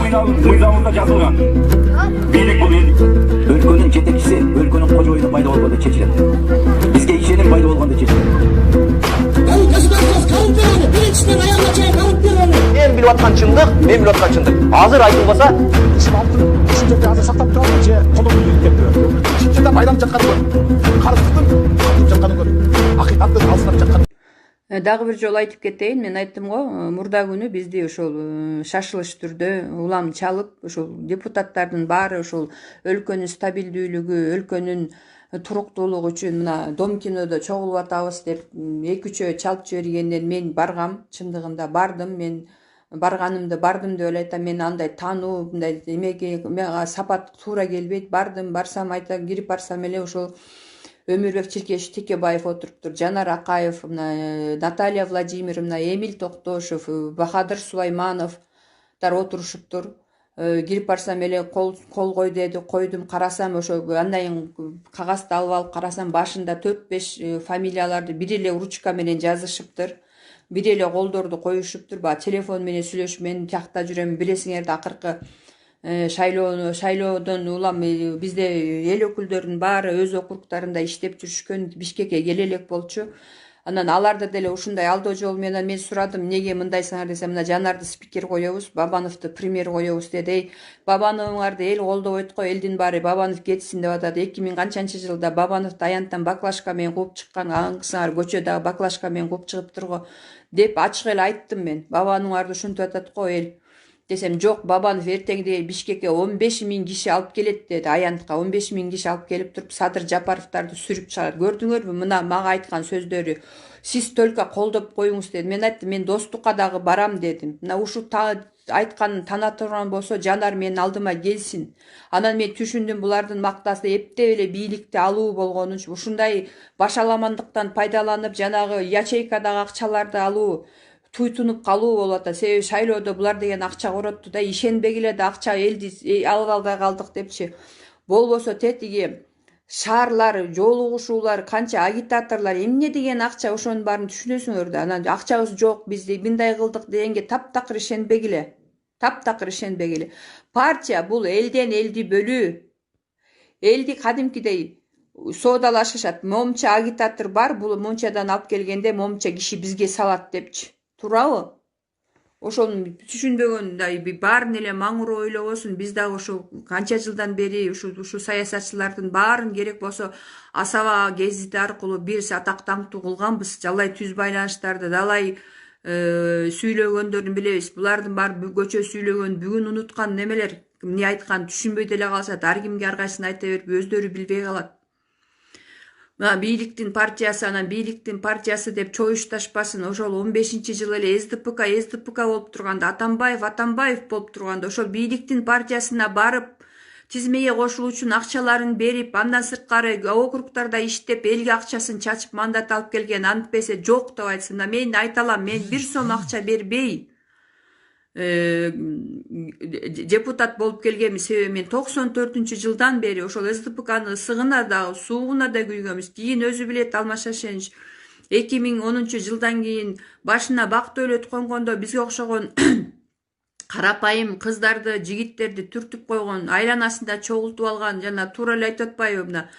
Mıydamızda yazılgan. Birlik bu birlik. Өлкөнүн жетекчиси өлкөнүн кожоюну пайда болгондо чечилет. Бизге ишеним пайда болгондо чечилет. Биринчиден аягына чейин алып берүүнү. Мен билип аткан чындык, мен билип аткан чындык. Азыр айтылбаса, ушул жерде азыр сактап турабы же колдону иликтеп турат. Чын жерде байланып жатканы көп. Карыздыктын алып жатканы көп. Акыйкаттын алсынап жатканы. Дагы бир жолу айтып кетейин, мен айттым го, мурда күнү бизди ошол шашылыш түрдө улам чалып, ошол депутаттардын баары ошол өлкөнүн стабилдүүлүгү, өлкөнүн туруктуулугу үчүн мына Дом кинодо чогулуп атабыз деп 2-3 чалып жибергенден мен баргам, чындыгында бардым, мен барганымды бардым деп эле айтам. Мен андай таануу, мындай эмеге мага сапат туура келбейт. Бардым, барсам айта кирип барсам эле ошол Өмүрбек Чиркеш Текебаев отуруптур, Жанар Акаев, Наталья Владимировна, Эмиль Токтошев, Бахадыр Сулаймановдар отурушуптур. Кирип барсам эле кол кой деди, койдум, карасам ошо андан кагазды алып карасам башында 4-5 фамилияларды бир эле ручка менен жазышыптыр. Бир эле колдорду коюшуптур. Баягы телефон менен сүйлөшүп, мен тиякта жүрөм, билесиңер да акыркы шайлоодон улам бизде эл өкүлдөрүнүн баары өз округдарында иштеп жүрүшкөн, Бишкекке келе элек болчу. Анан аларды деле ушундай алдоо жол менен мен сурадым, эмнеге мындайсыңар десем, мына Жанарды спикер коебуз, Бабановду премьер коебуз деди. Бабановуңарды эл колдобойт го, элдин баары Бабанов кетсин деп атат. 2000 канчанчы жылда Бабановду аянттан баклажка менен кууп чыккан, аңсыңар көчөдө баклажка менен кууп чыгыптыр го деп ачык эле айттым мен. Бабановуңарды ушинтип атат го эл десем, жок, Бабанов эртеңде Бишкекке 15.000 киши алып келет деди. Аянтка 15.000 киши алып келип туруп, Садыр Жапаровдарды сүрүп чыгар. Көрдүңөрбү мына мага айткан сөздөрү? Сиз только колдоп коюңуз деди. Мен айттым, мен достукка дагы барам дедим. Мына ушу айтканын тана турган болсо, Жанар менин алдыма келсин. Анан мен түшүндүм, булардын мактасы эптеп эле бийликти алуу болгонун, ушундай башаламандыктан пайдаланып, жанагы ячейкадагы акчаларды алуу, туйтунуп калуу болуп атат. Себеби шайлоодо булар деген акча коротту да, ишенбегиле да акча элди алып албай калдык депчи. Болбосо тетиги шаарлар, жол угушуулар, канча агитаторлор эмне деген акча, ошонун баарын түшүнөсүңөр да. Анан акчабыз жок, бизди мындай кылдык дегенге таптакыр ишенбегиле. Таптакыр ишенбегиле. Партия бул элден элди бөлүү. Элди кадимкидей соодалашышат. Момча агитатор бар, бул Мончадан алып келгенде момча киши бизге салат депчи. Туурабы? Ошону түшүнбөгөндай баарын эле маңуроо ойлобосун. Биз дагы ошо канча жылдан бери ушу саясатчылардын баарын керек болсо Асаба гезити аркылуу бир атак даңктуу кылганбыз. Жалай түз байланыштарды, далай сүйлөгөндөрүн билебиз. Булардын баары көчө сүйлөгөн, бүгүн унуткан немелер, эмне айткан түшүнбөй деле калышат. Ар кимге ар кайсын айта берип, өздөрү билбей калат. Бийликтин партиясы, анан бийликтин партиясы деп чоюшташпасын. Ошол 15-жылы эле СДПК болуп турганда, Атамбаев болуп турганда, ошол бийликтин партиясына барып, тизмеге кошулуу үчүн акчаларын берип, андан сырткары округдарда иштеп, элге акчасын чачып, мандат алып келген, антпесе жок деп айтсын. Мен айта алам, мен 1 сом акча бербей депутат болуп келгенбиз. Себеби мен 94-жылдан бери ошол СДПКнын ысыгына да, суугуна да күйгөнбүз. Кийин өзү билет, Алмаз Шашенович 2010-жылдан кийин башына бак дөөлөт конгондо бизге окшогон карапайым кыздарды, жигиттерди түртүп койгон, айланасында чогултуп алган, жана туура эле айтып атпайбы, мына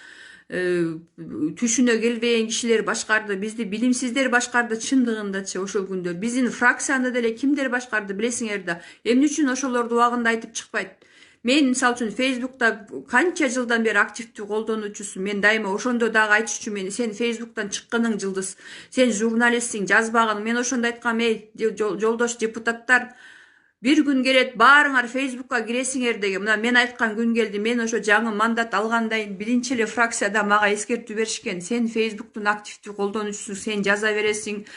түшүнө келбеген кишилер башкарды, бизди билимсиздер башкарды. Чындыгындачы ошол күндөр биздин фракцияны деле кимдер башкарды билесиңер да. Эмне үчүн ошолорду убагында айтып чыкпайт? Мен мисалы үчүн Facebook'та канча жылдан бери активдүү колдонуучусу. Мен дайыма ошондо дагы айтышчумун, сен Facebook'тан чыкканың жылдыз, сен журналистсиң, жазбагың. Мен ошондо айткам, жолдош депутаттар, бир күн келет, баарыңар Facebook'ка киресиңер деген. Мына мен айткан күн келди. Мен ошо жаңы мандат алгандан биринчи эле фракцияда мага эскертүү беришкен. Сен Facebook'тун активдүү колдонуучусуң, сен жаза бересиң,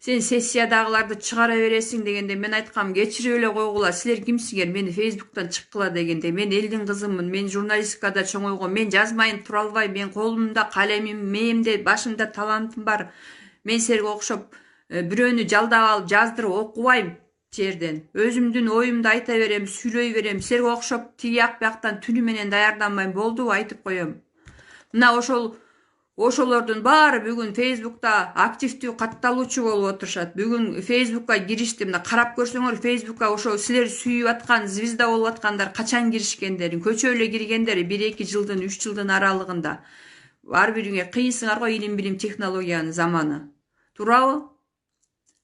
сен сессиядагыларды чыгара бересиң дегенде, мен айткам, кечирип эле койгула, силер кимсиңер мени Facebook'тан чыккыла дегенде. Мен элдин кызымын, мен журналистикада чоңойгом, мен жазмайын тура албайм, мен колумда калемим, мээмде, башымда талантым бар. Мен силерге окшоп бирөөнү жалдап алып жаздырып окубайм. Жерден өзүмдүн оюмду айта берем, сүйлөй берем. Силерге окшоп тиги ак бияктан түнү менен даярданбайм, болдубу, айтып коем. Мына ошол Ошолордун баары бүгүн Facebook'ta активдүү катталуучу болуп отурушат. Бүгүн Facebook'ка киришти. Мына карап көрсөңөр, Facebook'ка ошо силер сүйүп аткан, звезда болуп аткандар качан киришкендерин, көчө эле киргендер 1-2 жылдын, 3 жылдын аралыгында. Ар бириңе кыйынсыңар го, илим билим технологиянын заманы. Туурабы?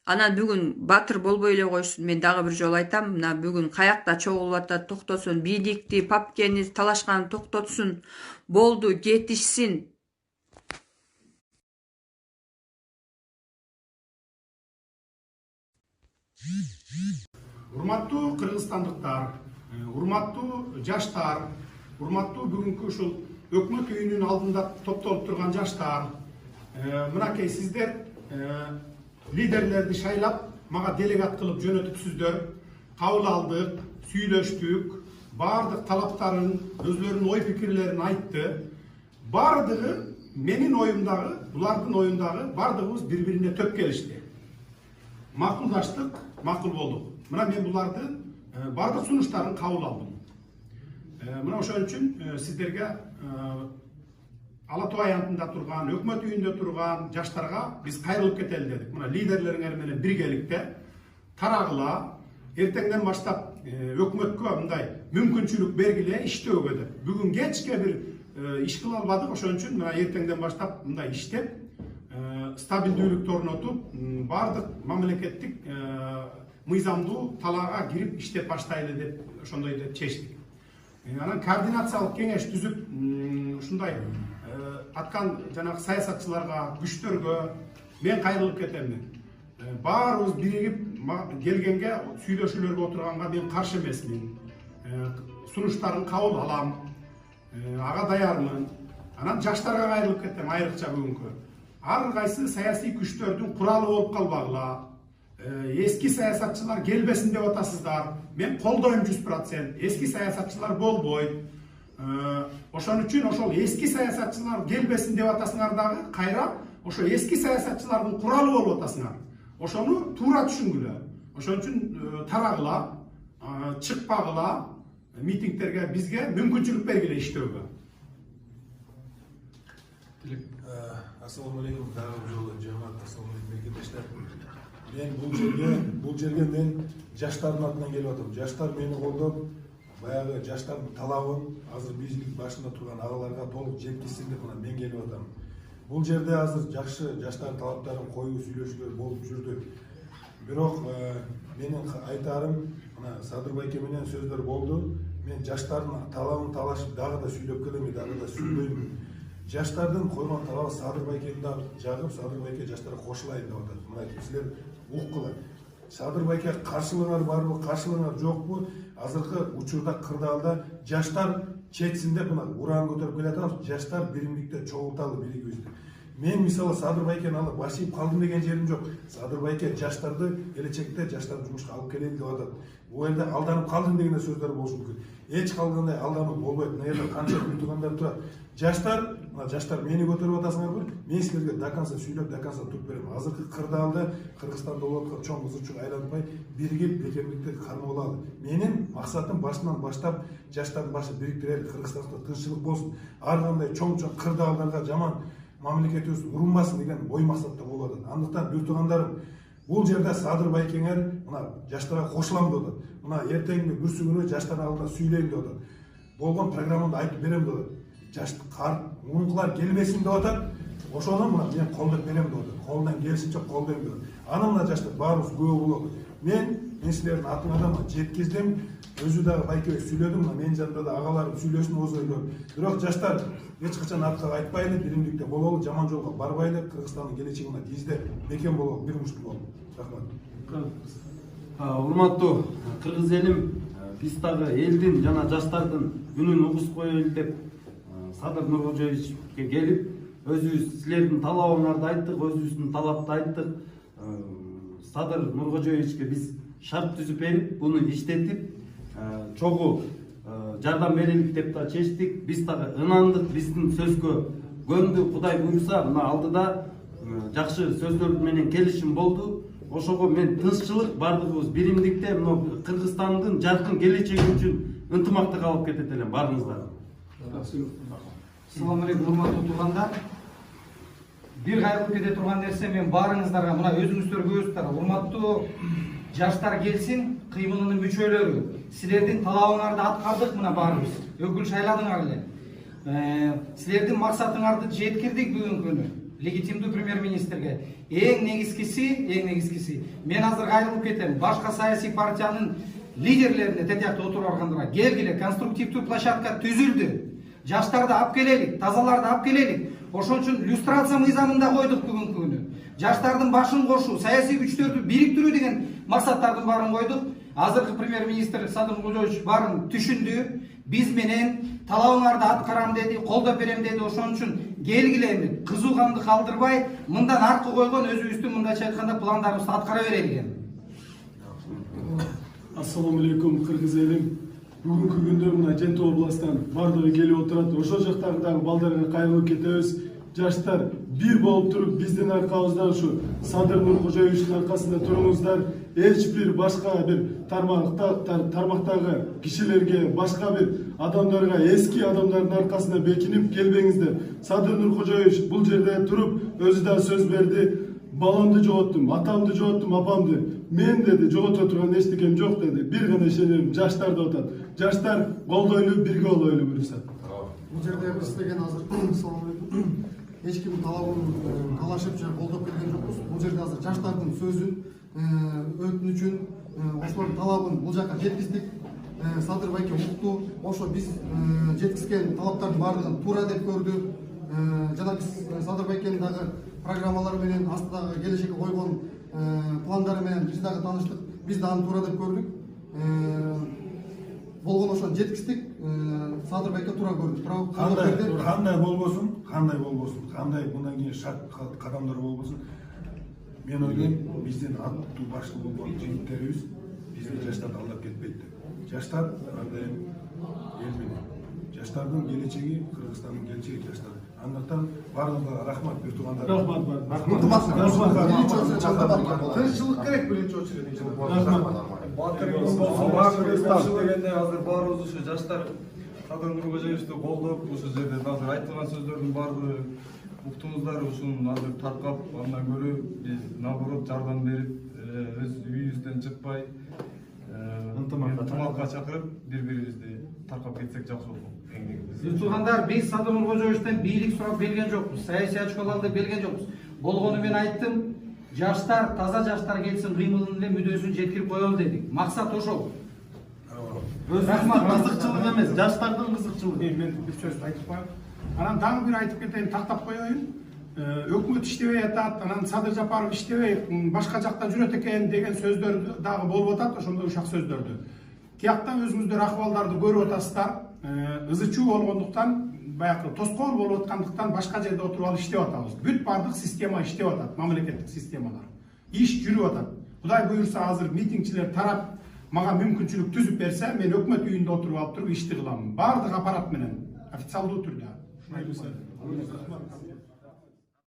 Анан бүгүн батыр болбой эле койсун. Мен дагы бир жолу айтам, мына бүгүн каякта чогулуп атат, токтосун, бийликти, папкени талашканын токтотсун, болду, кетишсин. Урматтуу кыргызстандыктар, урматтуу жаштар, урматтуу бүгүнкү ушул өкмөт үйүнүн алдында топтолуп турган жаштар, мынакей сиздер лидерлерди шайлап, мага делегат кылып жөнөтүпсүздөр, кабыл алдык, сүйлөштүк, баардык талаптарын, өзлөрүнүн ой пикирлерин айтты. Баардыгы менин оюмдагы, булардын оюндагы баардыгыбыз бири-бирине төп келишти. Макулдаштык, макул болдук. Мына мен буларды баардык сунуштарын кабыл алдым. Мына ошон үчүн сиздерге Ала Тоо аянтында турган, өкмөт үйүндө турган жаштарга биз кайрылып кетели дедик. Мына лидерлериңер менен биргеликте тарагыла, эртеңден баштап өкмөткө мындай мүмкүнчүлүк бергиле иштөөгө деп. Бүгүн кечке бир иш кыла албадык, ошон үчүн мына эртеңден баштап мындай иштеп, стабилдүүлүктү орнотуп, баардык мамлекеттик мыйзамдуу талаага кирип иштеп баштайлы деп ошондой деп чечтик. Анан координациялык кеңеш түзүп, ушундай аткан жанагы саясатчыларга, күчтөргө мен кайрылып кетемин. Баарыбыз биригип келгенге, сүйлөшүүлөргө отурганга мен каршы эмесмин. Сунуштарын кабыл алам. Ага даярмын. Анан жаштарга кайрылып кетем, айрыкча бүгүнкү. Ар кайсы саясий күчтөрдүн куралы болуп калбагыла. Eski саясатчылар келбесин деп атасыздар. Мен колдойм 100%. Eski саясатчылар болбойт. Ошон үчүн ошол eski саясатчылар келбесин деп атасыңар дагы, кайра ошо eski саясатчылардын куралы болуп атасыңар. Ошону туура түшүнгүлө. Ошон үчүн тарагыла, чыкпагыла, митингтерге бизге мүмкүнчүлүк бергиле иштөөгө. Ассаламу алейкум, дагы бир жолу жамаат, ассаламу алейкум мекендештер. Мен бул жерге мен жаштардын атынан келип атам. Жаштар мени колдоп, баягы жаштардын талабын азыр бийлик башында турган агаларга толук жеткизсин деп мен келип атам. Бул жерде азыр жакшы жаштардын талаптарын коюу сүйлөшүүлөр болуп жүрдү. Бирок менин айтарым, мына Садыр байке менен сөздөр болду. Мен жаштардын талабын талашып дагы да сүйлөп келем, дагы да сүйлөйм. Жаштардын койгон талабы Садыр байкени да жагып, Садыр байке жаштарга кошулайын деп атат. Мына силер уккула. Садыр байке каршылыгыңар барбы, каршылыгыңар жокпу? Азыркы учурда кырдаалда жаштар четсин деп мына уран көтөрүп келатабыз. Жаштар биримдикте чогулталы бийлигибизди. Мен мисалы Садыр байкени алып башыйып калдым деген жерим жок. Садыр байке жаштарды келечекте жаштарды жумушка алып келели деп атат. Бул жерде алданып калдым деген сөздөр болушу мүмкүн. Эч калгандай алдануу болбойт. Мына жерде канча күтүгөндөр турат. Жаштар мени көтөрүп атасыңарбы? Мен силерге до конца сүйлөп, до конца туруп берем. Азыркы кырдаалда Кыргызстанда болуп аткан чоң кызычук айланбай биригип бекемдикти кармалалы. Менин максатым башынан баштап жаштардын башы бириктирели, Кыргызстанда тынччылык болсун. Ар кандай чоң кырдаалдарга жаман мамлекетибиз урунбасын деген ой максатта болуп атат. Андыктан бир туугандарым, бул жерде Садыр байкеңер мына жаштарга кошулам деп атат. Мына эртеңги бүрсү күнү жаштар алдында сүйлөйм деп атат. Болгон программамды айтып берем деп атат. Жаштар муңкулар келбесин деп атат. Ошону мына мен колдоп берем деп атат. Колунан келишинче колдойм деп атат. Аны мына жаштар баарыбыз күбө болот. Мен силердин атыңардан жеткиздим. Өзү дагы байкебек сүйлөдүм, менин жанымда да агаларым сүйлөсүн өз ойлорун. Бирок жаштар эч качан артка кайтпайлы, биримдикте бололу, жаман жолго барбайлы, Кыргызстандын келечегине тийизде бекем бололу, бир мушту бололу. Рахмат. Урматтуу кыргыз элим, биз дагы элдин жана жаштардын үнүн угускоелу деп Садыр Нуркожоевичке келип, өзүбүз силердин талабыңарды айттык, өзүбүздүн талапты айттык. Садыр Нуркожоевичке биз шарт түзүп берип, буну иштетип, чогуу жардам берелик деп да чечтик. Биз дагы ынандык, биздин сөзгө көндү. Кудай буйруса, мына алдыда жакшы сөздөр менен келишим болду. Ошого мен тынччылык, бардыгыбыз биримдикте мына Кыргызстандын жаркын келечеги үчүн ынтымакта калып кетет элем баарыңыздар. Assalamu alaikum, hurmatly tуугандар. бир кайрылып кете турган нерсе, мен баарыңыздарга мына өзүңүздөр көрүңүздөр, урматтуу жаштар келсин, кыймылынын мүчөлөрү, силердин талабыңарды аткардык мына баарыбыз. Өкүл шайладыңар эле. Силердин максатыңарды жеткирдик бүгүнкү күнү. Легитимдүү премьер-министрге. Эң негизгиси, мен азыр кайрылып кетем. Башка саясий партиянын лидерлерине тетиякта отуруп алгандарга келгиле, конструктивдүү площадка түзүлдү. Жаштарды алып келелик, тазаларды алып келелик. Ошон үчүн люстрация мыйзамында койдук бүгүнкү күнү. Жаштардын башын кошуу, саясий күчтөрдү бириктирүү деген максаттардын баарын койдук. Азыркы премьер-министр Садыр Нуркожоевич баарын түшүндү. Биз менен талабыңарды аткарам деди, колдоп берем деди. Ошон үчүн келгиле, кызуу канды калтырбай, мындан аркы койгон өзүбүздүн мындайча айтканда пландарыбызды аткара берелик. Ассаламу алейкум, кыргыз элим. Бүгүнкү күндө мына Жети областан бардыгы келип отурат. Ошол жактардагы балдарга кайрылып кетебиз. Жаштар бир болуп туруп биздин аркабыздан ушу Садыр Нуркожоевичтин аркасында туруңуздар. Эч бир башка бир тармактагы кишилерге, башка бир адамдарга, эски адамдардын аркасында бекинип келбеңиздер. Садыр Нуркожоевич бул жерде туруп өзү да сөз берди. Баламды жоготтум, атамды жоготтум, апамды. Мен деди, жогото турган эчтекем жок деди. Бир гана ишенем, жаштар деп атат. Жаштар колдойлу, бирге болойлу буюрса. Бул жерде биз деген азыр эч кимдин талабын талашып же колдоп келген жокпуз. Бул жерде азыр жаштардын сөзүн, өтүнүчүн, ошолордун талабын бул жака жеткиздик. Садыр байке укту. Ошо биз жеткизген талаптардын баардыгын туура деп көрдү. Жана биз Садыр байкенин дагы программалары менен, астыдагы келечекке койгон пландары менен биз дагы тааныштык. Биз да аны туура деп көрдүк. Болгон ошону жеткиздик. Садыр байке туура көрдү. Кандай болбосун, кандай мындан кийин шарт кадамдар болбосун. Мен ойлойм, биздин аттуу баштуу болгон жигиттерибиз бизди жаштарды алдап кетпейт деп. Жаштар андайым эл менен. Жаштардын келечеги, Кыргызстандын келечеги жаштар. Андыктан барлыгына рахмат бир туугандар. Тынччылык керек биринчи очередь. дегенде азыр баарыбыз ушу жаштар Садыр Нуркожоевичти колдоп, ушул жерде азыр айтылган сөздөрдүн баардыгы уктуңуздар, ушуну азыр таркап, андан көрө биз наоборот жардам берип, өз үйүбүздөн чыкпай, ынтымакка чакырып, бири-бирибизди таркап кетсек жакшы болот. Сиз туугандар, биз Садыр Нуркожоевичтен бийлик сурап келген жокпуз, саясий очколорду берген жокпуз. Болгону мен айттым, жаштар, таза жаштар келсин, кыймылын эле мүдөөсүн жеткирип коелу дедик. Максат ошол. Өзүңүздүн кызыкчылык эмес, жаштардын кызыкчылыгы. Мен бир сөз айтып коем. Анан дагы бир айтып кетейин, тактап коеюн. Өкмөт иштебей атат, анан Садыр Жапаров иштебей, башка жакта жүрөт экен деген сөздөр дагы болуп атат, ошондой ушак сөздөрдү. Тиякта өзүңүздөр акыбалдарды көрүп атасыздар. Ызы чуу болгондуктан, баягы тоскоол болуп аткандыктан башка жерде отуруп алып иштеп атабыз. Бүт бардык система иштеп атат, мамлекеттик системалар. Иш жүрүп атат. Кудай буюрса азыр митингчилер тарап мага мүмкүнчүлүк түзүп берсе, мен өкмөт үйүндө отуруп алып туруп ишти кылам. Бардык аппарат менен, официалдуу түрдө.